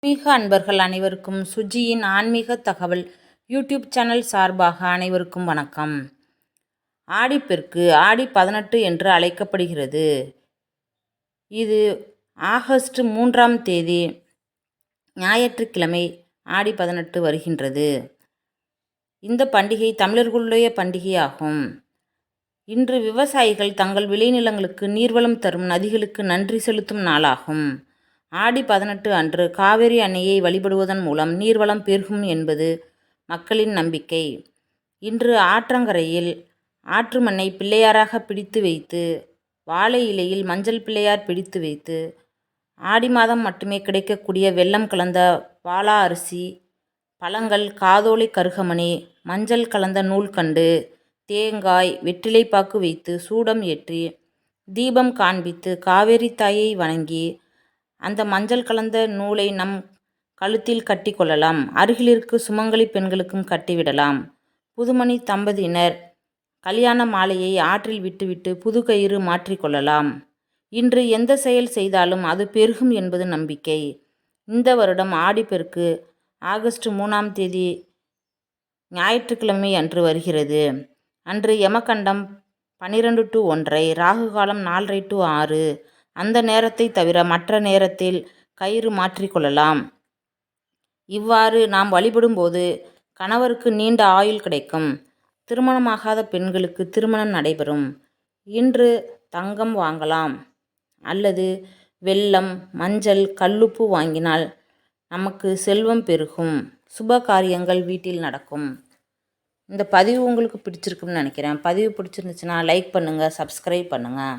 ஆன்மீக அன்பர்கள் அனைவருக்கும் சுஜியின் ஆன்மீக தகவல் யூடியூப் சேனல் சார்பாக அனைவருக்கும் வணக்கம். ஆடிப்பெருக்கு ஆடி 18 என்று அழைக்கப்படுகிறது. இது ஆகஸ்ட் 3ஆம் தேதி ஞாயிற்றுக்கிழமை ஆடி 18 வருகின்றது. இந்த பண்டிகை தமிழர்களுடைய பண்டிகையாகும். இன்று விவசாயிகள் தங்கள் விளைநிலங்களுக்கு நீர்வளம் தரும் நதிகளுக்கு நன்றி செலுத்தும் நாளாகும். ஆடி 18 அன்று காவிரி அன்னையை வழிபடுவதன் மூலம் நீர்வளம் பெருகும் என்பது மக்களின் நம்பிக்கை. இன்று ஆற்றங்கரையில் ஆற்று மண்ணை பிள்ளையாராக பிடித்து வைத்து, வாழை இலையில் மஞ்சள் பிள்ளையார் பிடித்து வைத்து, ஆடி மாதம் மட்டுமே கிடைக்கக்கூடிய வெல்லம் கலந்த வாளா அரிசி, பழங்கள், காதோலை கருகமணி, மஞ்சள் கலந்த நூல்கண்டு, தேங்காய், வெற்றிலைப்பாக்கு வைத்து சூடம் ஏற்றி தீபம் காண்பித்து காவேரி தாயை வணங்கி அந்த மஞ்சள் கலந்த நூலை நம் கழுத்தில் கட்டி கொள்ளலாம். அருகிலிருக்கு சுமங்கலி பெண்களுக்கும் கட்டிவிடலாம். புதுமணி தம்பதியினர் கல்யாண மாலையை ஆற்றில் விட்டுவிட்டு புது கயிறு மாற்றிக்கொள்ளலாம். இன்று எந்த செயல் செய்தாலும் அது பெருகும் என்பது நம்பிக்கை. இந்த வருடம் ஆடிப்பெருக்கு ஆகஸ்ட் 3ஆம் தேதி ஞாயிற்றுக்கிழமை அன்று வருகிறது. அன்று யமகண்டம் 12 to 1, ராகு காலம் 4:30 to 6. அந்த நேரத்தை தவிர மற்ற நேரத்தில் கயிறு மாற்றிக்கொள்ளலாம். இவ்வாறு நாம் வழிபடும்போது கணவருக்கு நீண்ட ஆயுள் கிடைக்கும். திருமணமாகாத பெண்களுக்கு திருமணம் நடைபெறும். இன்று தங்கம் வாங்கலாம் அல்லது வெல்லம், மஞ்சள், கல்லுப்பு வாங்கினால் நமக்கு செல்வம் பெருகும். சுப காரியங்கள் வீட்டில் நடக்கும். இந்த பதிவு உங்களுக்கு பிடிச்சிருக்குன்னு நினைக்கிறேன். பதிவு பிடிச்சிருந்துச்சுன்னா லைக் பண்ணுங்கள், சப்ஸ்கிரைப் பண்ணுங்கள்.